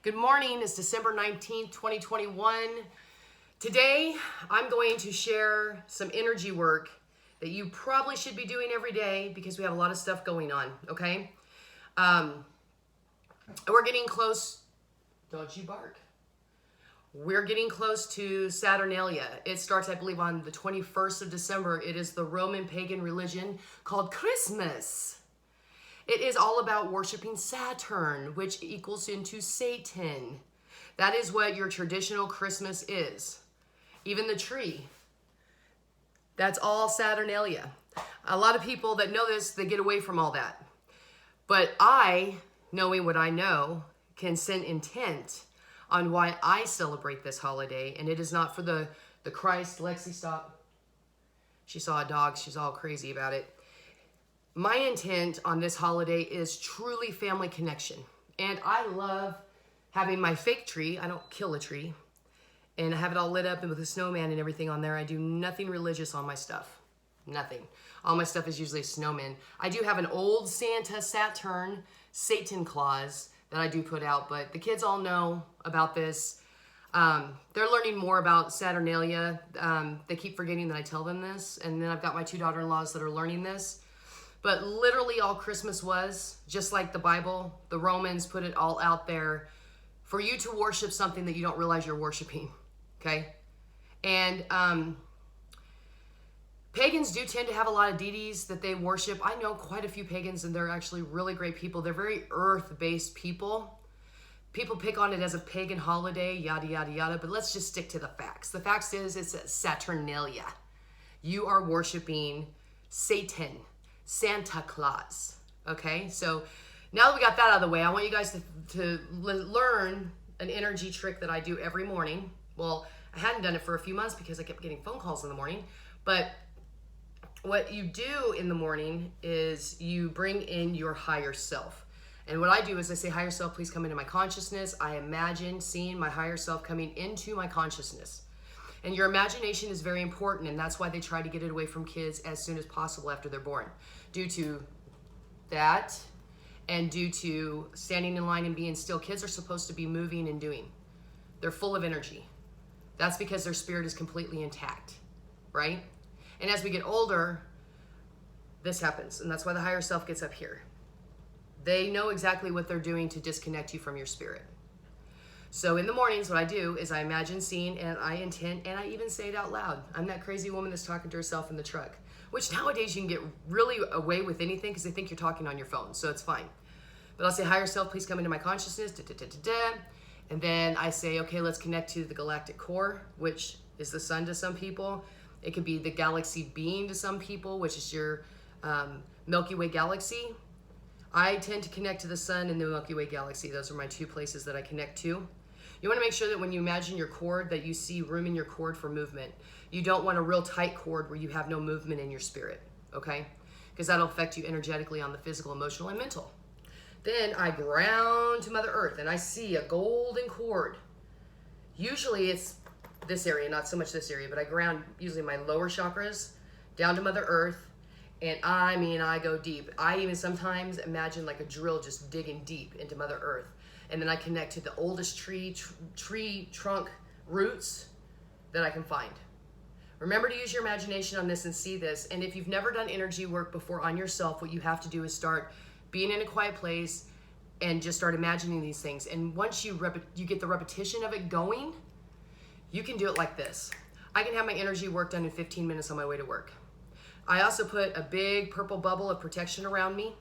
Good morning, it's December 19th, 2021. Today, I'm going to share some energy work that you probably should be doing every day because we have a lot of stuff going on, okay? We're getting close, don't you bark. We're getting close to Saturnalia. It starts, I believe, on the 21st of December. It is the Roman pagan religion called Christmas. It is all about worshiping Saturn, which equals into Satan. That is what your traditional Christmas is. Even the tree. That's all Saturnalia. A lot of people that know this, they get away from all that. But I, knowing what I know, can send intent on why I celebrate this holiday. And it is not for the Christ. Lexi, stop. She saw a dog. She's all crazy about it. My intent on this holiday is truly family connection. And I love having my fake tree. I don't kill a tree. And I have it all lit up and with a snowman and everything on there. I do nothing religious on my stuff. Nothing. All my stuff is usually a snowman. I do have an old Santa Saturn Satan Claus that I do put out. But the kids all know about this. They're learning more about Saturnalia. They keep forgetting that I tell them this. And then I've got my two daughter-in-laws that are learning this. But literally all Christmas was, just like the Bible, the Romans put it all out there for you to worship something that you don't realize you're worshiping, okay? And pagans do tend to have a lot of deities that they worship. I know quite a few pagans, and they're actually really great people. They're very earth-based people. People pick on it as a pagan holiday, yada, yada, yada, but let's just stick to the facts. The facts is it's Saturnalia. You are worshiping Satan. Santa Claus. Okay, so now that we got that out of the way, I want you guys to learn an energy trick that I do every morning. Well, I hadn't done it for a few months because I kept getting phone calls in the morning. But what you do in the morning is you bring in your higher self. And what I do is I say, higher self, please come into my consciousness. I imagine seeing my higher self coming into my consciousness. And your imagination is very important, and that's why they try to get it away from kids as soon as possible after they're born. Due to that, and due to standing in line and being still, kids are supposed to be moving and doing. They're full of energy. That's because their spirit is completely intact, right? And as we get older, this happens, and that's why the higher self gets up here. They know exactly what they're doing to disconnect you from your spirit. So in the mornings, what I do is I imagine seeing and I intend, and I even say it out loud. I'm that crazy woman that's talking to herself in the truck, which nowadays you can get really away with anything because they think you're talking on your phone, so it's fine. But I'll say, higher self, please come into my consciousness, da, da, da, da, da. And then I say, okay, let's connect to the galactic core, which is the sun to some people. It could be the galaxy being to some people, which is your Milky Way galaxy. I tend to connect to the sun and the Milky Way galaxy. Those are my two places that I connect to. You want to make sure that when you imagine your cord that you see room in your cord for movement. You don't want a real tight cord where you have no movement in your spirit, okay? Because that'll affect you energetically on the physical, emotional, and mental. Then I ground to Mother Earth and I see a golden cord. Usually it's this area, not so much this area, but I ground usually my lower chakras down to Mother Earth. And I go deep. I even sometimes imagine like a drill just digging deep into Mother Earth. And then I connect to the oldest tree trunk roots that I can find. Remember to use your imagination on this and see this. And if you've never done energy work before on yourself, what you have to do is start being in a quiet place and just start imagining these things. And once you get the repetition of it going, you can do it like this. I can have my energy work done in 15 minutes on my way to work. I also put a big purple bubble of protection around me.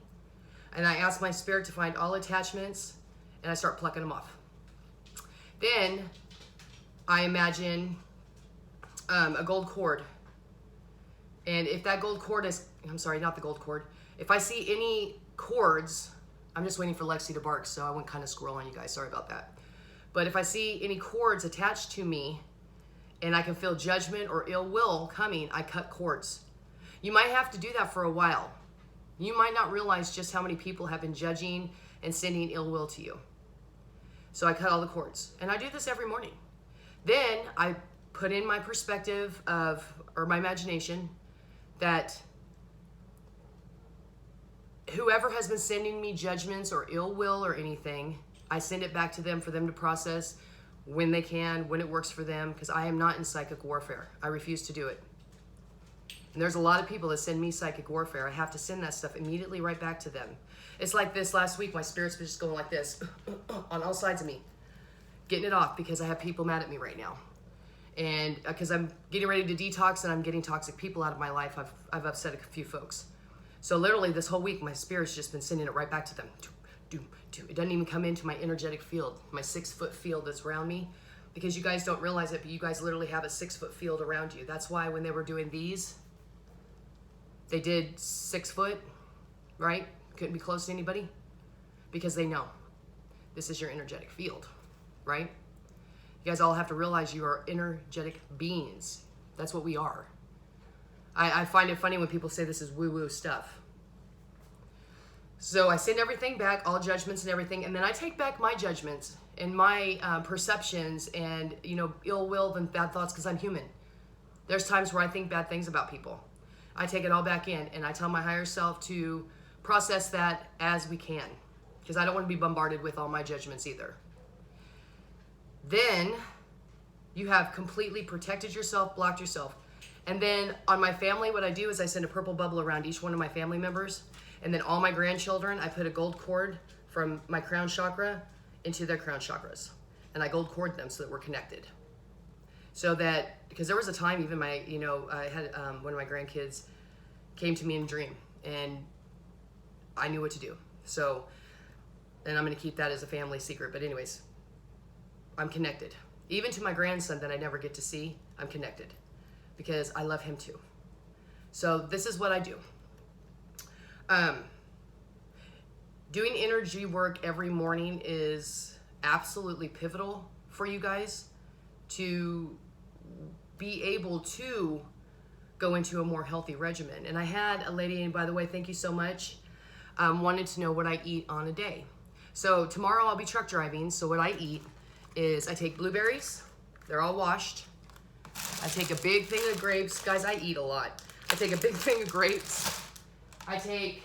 And I ask my spirit to find all attachments and I start plucking them off. Then I imagine a gold cord. And if that gold cord is, I'm sorry, not the gold cord. If I see any cords, I'm just waiting for Lexi to bark, so I went kind of squirrel on you guys. Sorry about that. But if I see any cords attached to me and I can feel judgment or ill will coming, I cut cords. You might have to do that for a while. You might not realize just how many people have been judging and sending ill will to you. So I cut all the cords. And I do this every morning. Then I put in my perspective or my imagination that whoever has been sending me judgments or ill will or anything, I send it back to them for them to process when they can, when it works for them, because I am not in psychic warfare. I refuse to do it. And there's a lot of people that send me psychic warfare. I have to send that stuff immediately right back to them. It's like this last week, my spirit's been just going like this on all sides of me, getting it off because I have people mad at me right now. And because I'm getting ready to detox and I'm getting toxic people out of my life, I've upset a few folks. So literally this whole week, my spirit's just been sending it right back to them. It doesn't even come into my energetic field, my 6-foot field that's around me, because you guys don't realize it, but you guys literally have a 6-foot field around you. That's why when they were doing these, they did 6 foot, right? Couldn't be close to anybody because they know this is your energetic field, right? You guys all have to realize you are energetic beings. That's what we are. I find it funny when people say this is woo-woo stuff. So I send everything back, all judgments and everything, and then I take back my judgments and my perceptions and, ill will and bad thoughts because I'm human. There's times where I think bad things about people. I take it all back in and I tell my higher self to process that as we can, because I don't want to be bombarded with all my judgments either. Then you have completely protected yourself, blocked yourself. And then on my family, what I do is I send a purple bubble around each one of my family members. And then all my grandchildren, I put a gold cord from my crown chakra into their crown chakras. And I gold cord them so that we're connected. So that, because there was a time even I had one of my grandkids came to me in a dream and I knew what to do. So, and I'm going to keep that as a family secret. But anyways, I'm connected. Even to my grandson that I never get to see, I'm connected because I love him too. So this is what I do. Doing energy work every morning is absolutely pivotal for you guys to be able to go into a more healthy regimen. And I had a lady, and by the way, thank you so much, wanted to know what I eat on a day. So tomorrow I'll be truck driving. So what I eat is I take blueberries. They're all washed. I take a big thing of grapes. Guys, I eat a lot. I take a big thing of grapes. I take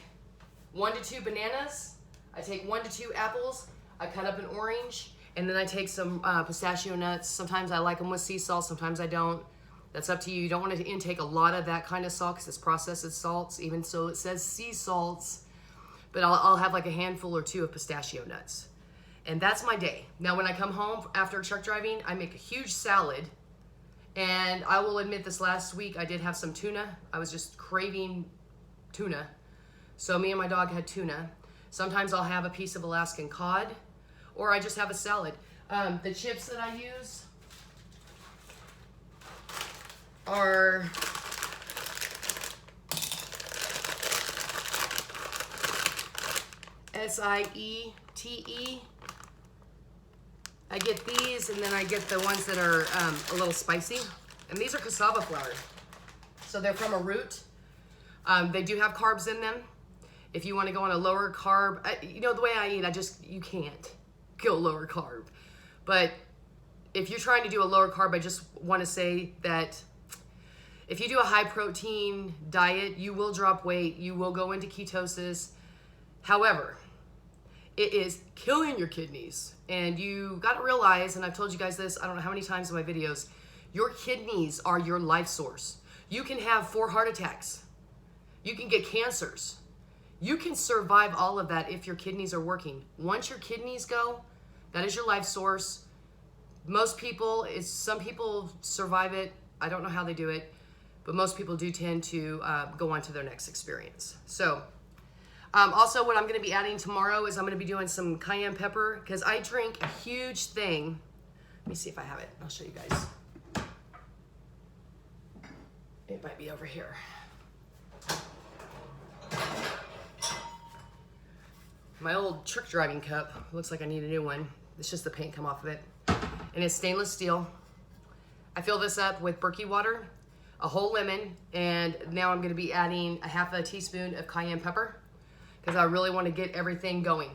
1 to 2 bananas. I take 1 to 2 apples. I cut up an orange. And then I take some pistachio nuts. Sometimes I like them with sea salt. Sometimes I don't. That's up to you. You don't want to intake a lot of that kind of salt because it's processed salts. Even so, it says sea salts. But I'll have like a handful or 2 of pistachio nuts. And that's my day. Now, when I come home after truck driving, I make a huge salad. And I will admit this last week, I did have some tuna. I was just craving tuna. So me and my dog had tuna. Sometimes I'll have a piece of Alaskan cod, or I just have a salad. The chips that I use are SIETE. I get these, and then I get the ones that are a little spicy. And these are cassava flour. So they're from a root. They do have carbs in them. If you want to go on a lower carb, the way I eat, you can't go lower carb. But if you're trying to do a lower carb, I just want to say that if you do a high protein diet, you will drop weight. You will go into ketosis. However, it is killing your kidneys. And you got to realize, and I've told you guys this, I don't know how many times in my videos, your kidneys are your life source. You can have 4 heart attacks. You can get cancers. You can survive all of that if your kidneys are working. Once your kidneys go, that is your life source. Some people survive it. I don't know how they do it, but most people do tend to go on to their next experience. So, also what I'm going to be adding tomorrow is I'm going to be doing some cayenne pepper because I drink a huge thing. Let me see if I have it. I'll show you guys. It might be over here. My old truck driving cup. Looks like I need a new one. It's just the paint come off of it. And it's stainless steel. I fill this up with Berkey water, a whole lemon, and now I'm going to be adding a half a teaspoon of cayenne pepper because I really want to get everything going.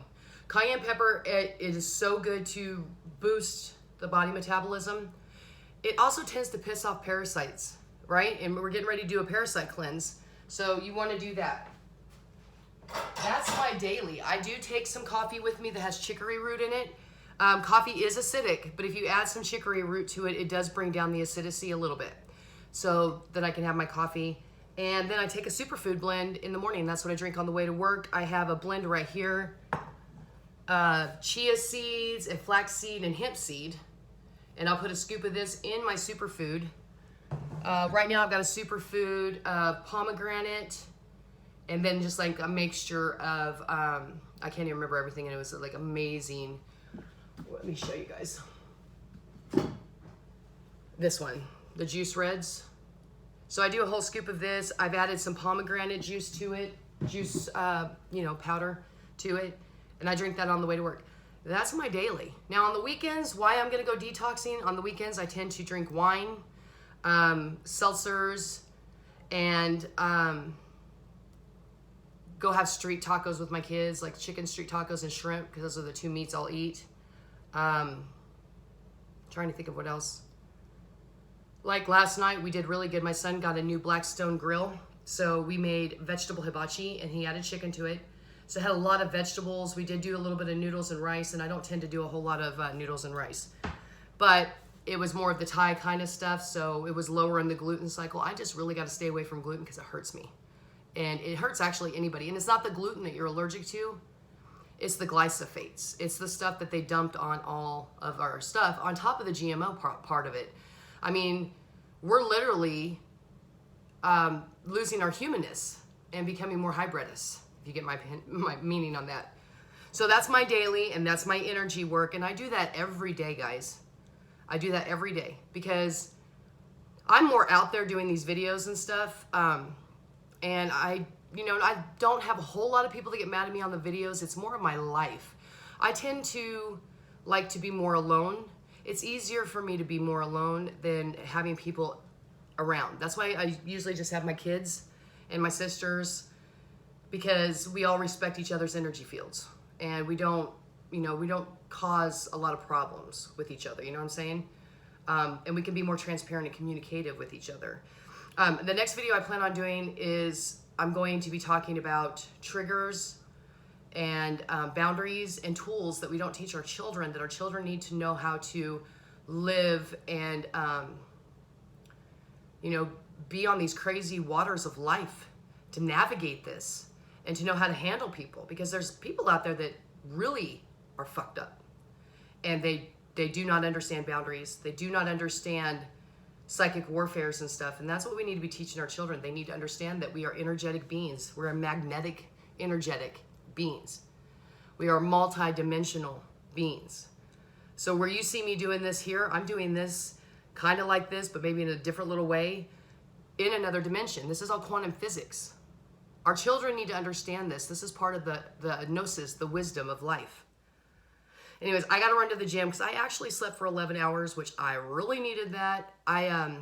Cayenne pepper, it is so good to boost the body metabolism. It also tends to piss off parasites, right? And we're getting ready to do a parasite cleanse, so you want to do that. That's my daily. I do take some coffee with me that has chicory root in it Coffee is acidic, but if you add some chicory root to it, it does bring down the acidity a little bit. So then I can have my coffee. And then I take a superfood blend in the morning. That's what I drink on the way to work. I have a blend right here. Chia seeds and flaxseed and hemp seed. And I'll put a scoop of this in my superfood. Right now I've got a superfood pomegranate. And then just like a mixture of, I can't even remember everything. And it was like amazing. Let me show you guys. This one, the juice reds. So I do a whole scoop of this. I've added some pomegranate juice to it, powder to it, and I drink that on the way to work. That's my daily. Now on the weekends, why I'm gonna go detoxing, on the weekends I tend to drink wine, seltzers, and go have street tacos with my kids, like chicken street tacos and shrimp, because those are the two meats I'll eat. Trying to think of what else. Like last night, we did really good. My son got a new Blackstone grill. So we made vegetable hibachi and he added chicken to it. So it had a lot of vegetables. We did do a little bit of noodles and rice, and I don't tend to do a whole lot of noodles and rice. But it was more of the Thai kind of stuff, so it was lower in the gluten cycle. I just really got to stay away from gluten because it hurts me. And it hurts actually anybody. And it's not the gluten that you're allergic to. It's the glyphosates. It's the stuff that they dumped on all of our stuff on top of the GMO part of it. I mean, we're literally losing our humanness and becoming more hybridous, if you get my meaning on that. So that's my daily, and that's my energy work. And I do that every day, guys. I do that every day because I'm more out there doing these videos and stuff. And I don't have a whole lot of people that get mad at me on the videos. It's more of my life. I tend to like to be more alone. It's easier for me to be more alone than having people around. That's why I usually just have my kids and my sisters, because we all respect each other's energy fields. And we don't cause a lot of problems with each other, you know what I'm saying? And we can be more transparent and communicative with each other. The next video I plan on doing is I'm going to be talking about triggers and boundaries and tools that we don't teach our children, that our children need to know how to live and, be on these crazy waters of life, to navigate this and to know how to handle people, because there's people out there that really are fucked up and they do not understand boundaries. They do not understand psychic warfares and stuff. And that's what we need to be teaching our children. They need to understand that we are energetic beings. We're a magnetic, energetic beings. We are multi-dimensional beings. So where you see me doing this here, I'm doing this kind of like this, but maybe in a different little way in another dimension. This is all quantum physics. Our children need to understand this. This is part of the gnosis, the wisdom of life. Anyways, I got to run to the gym because I actually slept for 11 hours, which I really needed that. I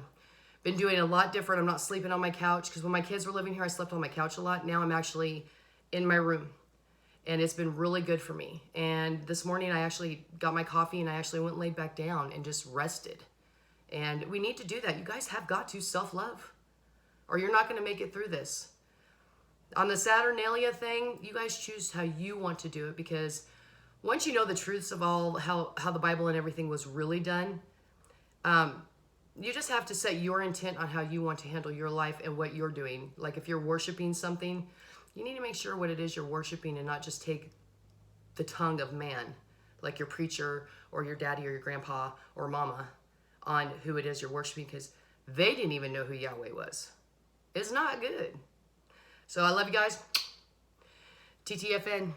been doing a lot different. I'm not sleeping on my couch because when my kids were living here, I slept on my couch a lot. Now I'm actually in my room, and it's been really good for me. And this morning I actually got my coffee and I actually went and laid back down and just rested. And we need to do that. You guys have got to self-love, or you're not going to make it through this. On the Saturnalia thing, you guys choose how you want to do it, because once you know the truths of all how the Bible and everything was really done, you just have to set your intent on how you want to handle your life and what you're doing. Like if you're worshiping something, you need to make sure what it is you're worshiping and not just take the tongue of man, like your preacher or your daddy or your grandpa or mama, on who it is you're worshiping, because they didn't even know who Yahweh was. It's not good. So I love you guys. TTFN.